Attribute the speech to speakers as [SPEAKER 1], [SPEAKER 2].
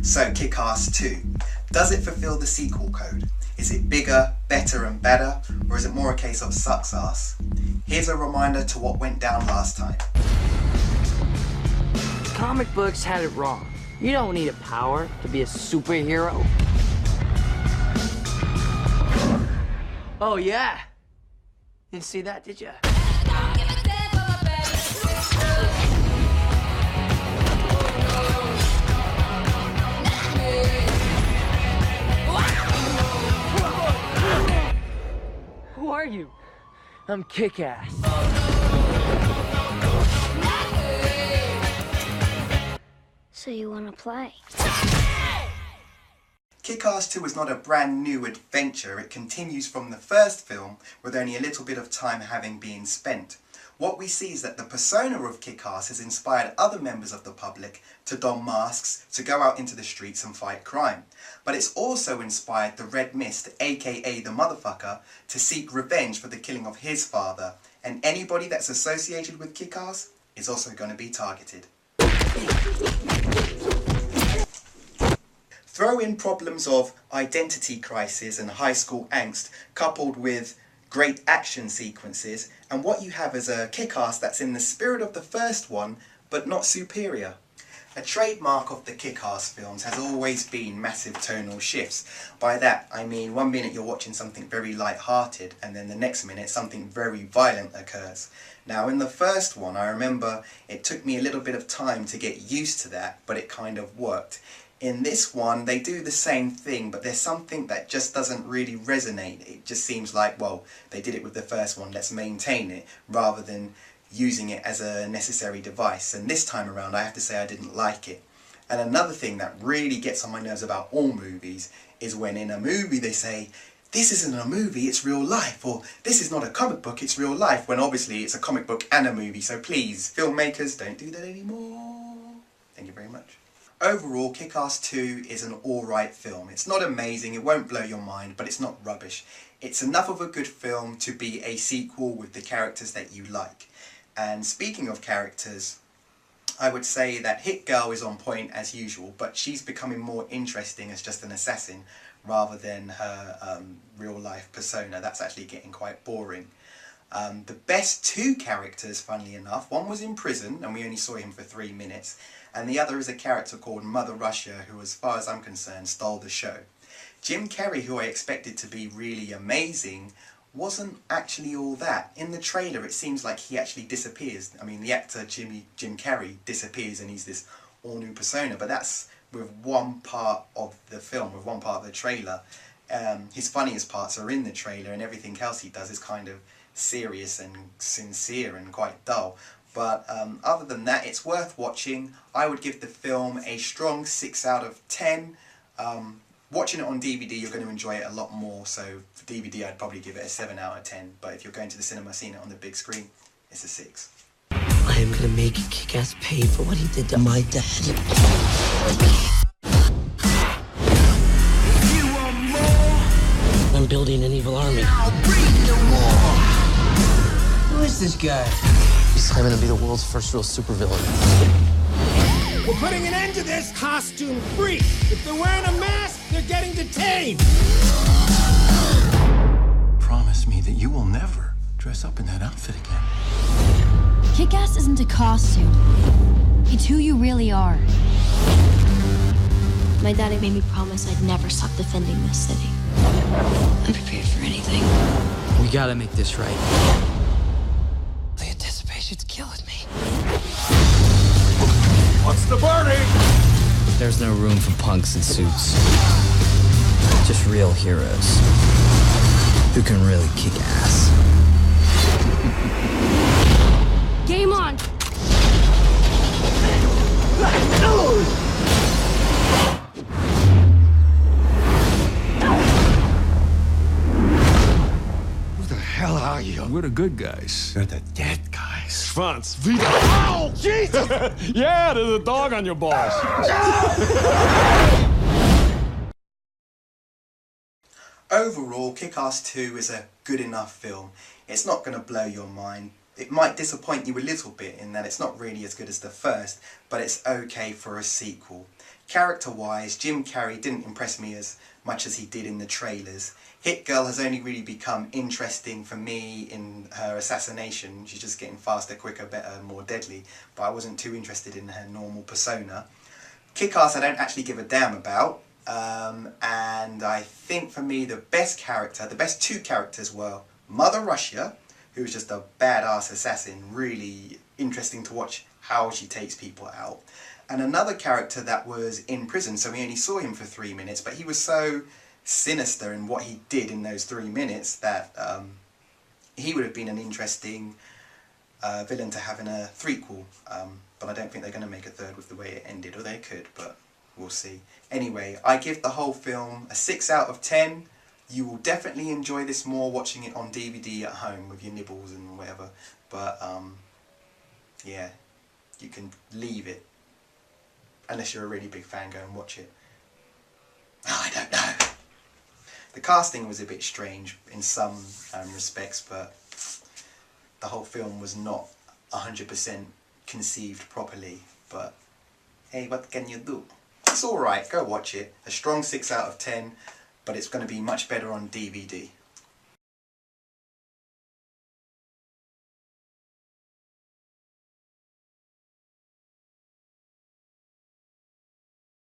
[SPEAKER 1] So Kick-Ass 2, does it fulfill the sequel code? Is it bigger, better and better, or is it more a case of sucks ass? Here's a reminder to what went down last time.
[SPEAKER 2] Comic books had it wrong. You don't need a power to be a superhero. Oh yeah? Didn't see that, did ya? Who are you? I'm Kick-Ass.
[SPEAKER 3] So you want to play?
[SPEAKER 1] Kick-Ass 2 is not a brand new adventure, it continues from the first film with only a little bit of time having been spent. What we see is that the persona of Kick-Ass has inspired other members of the public to don masks, to go out into the streets and fight crime. But it's also inspired the Red Mist, aka the Motherfucker, to seek revenge for the killing of his father. And anybody that's associated with Kick-Ass is also going to be targeted. Throw in problems of identity crisis and high school angst, coupled with great action sequences, and what you have is a Kick-Ass that's in the spirit of the first one, but not superior. A trademark of the Kick-Ass films has always been massive tonal shifts. By that I mean one minute you're watching something very light-hearted, and then the next minute something very violent occurs. Now in the first one I remember it took me a little bit of time to get used to that, but it kind of worked. In this one, they do the same thing, but there's something that just doesn't really resonate. It just seems like, well, they did it with the first one, let's maintain it, rather than using it as a necessary device. And this time around, I have to say I didn't like it. And another thing that really gets on my nerves about all movies is when in a movie they say, this isn't a movie, it's real life, or this is not a comic book, it's real life, when obviously it's a comic book and a movie. So please, filmmakers, don't do that anymore. Thank you very much. Overall, Kick-Ass 2 is an alright film. It's not amazing, it won't blow your mind, but it's not rubbish. It's enough of a good film to be a sequel with the characters that you like. And speaking of characters, I would say that Hit Girl is on point as usual, but she's becoming more interesting as just an assassin rather than her real life persona. That's actually getting quite boring. The best two characters, funnily enough, one was in prison and we only saw him for 3 minutes, and the other is a character called Mother Russia who, as far as I'm concerned, stole the show. Jim Carrey, who I expected to be really amazing, wasn't actually all that. In the trailer it seems like he actually disappears. I mean, the actor Jim Carrey disappears and he's this all new persona, but that's with one part of the film, with one part of the trailer. His funniest parts are in the trailer and everything else he does is kind of serious and sincere and quite dull. But other than that, it's worth watching. I would give the film a strong 6 out of 10. Watching it on DVD, you're going to enjoy it a lot more. So for DVD, I'd probably give it a 7 out of 10. But if you're going to the cinema, seeing it on the big screen, it's a 6.
[SPEAKER 4] I am going to make Kick-Ass pay for what he did to my dad. You want more? I'm building an evil army. I'll bring you more. Who is this guy? He's claiming to be the world's first real supervillain.
[SPEAKER 5] We're putting an end to this costume freak. If they're wearing a mask, they're getting detained.
[SPEAKER 6] Promise me that you will never dress up in that outfit again.
[SPEAKER 3] Kick-Ass isn't a costume. It's who you really are. My daddy made me promise I'd never stop defending this city. I'm prepared for anything.
[SPEAKER 2] We gotta make this right.
[SPEAKER 4] The anticipation's killing me.
[SPEAKER 5] What's the burning?
[SPEAKER 7] There's no room for punks in suits. Just real heroes who can really kick ass.
[SPEAKER 3] Game on!
[SPEAKER 5] Who the hell are you?
[SPEAKER 6] We're the good guys. They're the dead guys.
[SPEAKER 5] Franz, wieder. Ow! Jesus!
[SPEAKER 8] Yeah, there's a dog on your balls.
[SPEAKER 1] Overall, Kick-Ass 2 is a good enough film. It's not going to blow your mind. It might disappoint you a little bit in that it's not really as good as the first, but it's okay for a sequel. Character-wise, Jim Carrey didn't impress me as much as he did in the trailers. Hit Girl has only really become interesting for me in her assassination. She's just getting faster, quicker, better, more deadly, but I wasn't too interested in her normal persona. Kick-Ass I don't actually give a damn about, and I think for me the best two characters were Mother Russia, who's just a badass assassin, really interesting to watch how she takes people out. And another character that was in prison, so we only saw him for 3 minutes, but he was so sinister in what he did in those 3 minutes that he would have been an interesting villain to have in a threequel. But I don't think they're going to make a third with the way it ended, or they could, but we'll see. Anyway, I give the whole film a 6 out of 10. You will definitely enjoy this more watching it on DVD at home with your nibbles and whatever. But, yeah, you can leave it. Unless you're a really big fan, go and watch it. Oh, I don't know. The casting was a bit strange in some respects, but the whole film was not 100% conceived properly. But, hey, what can you do? It's alright, go watch it. A strong 6 out of 10. But it's going to be much better on DVD.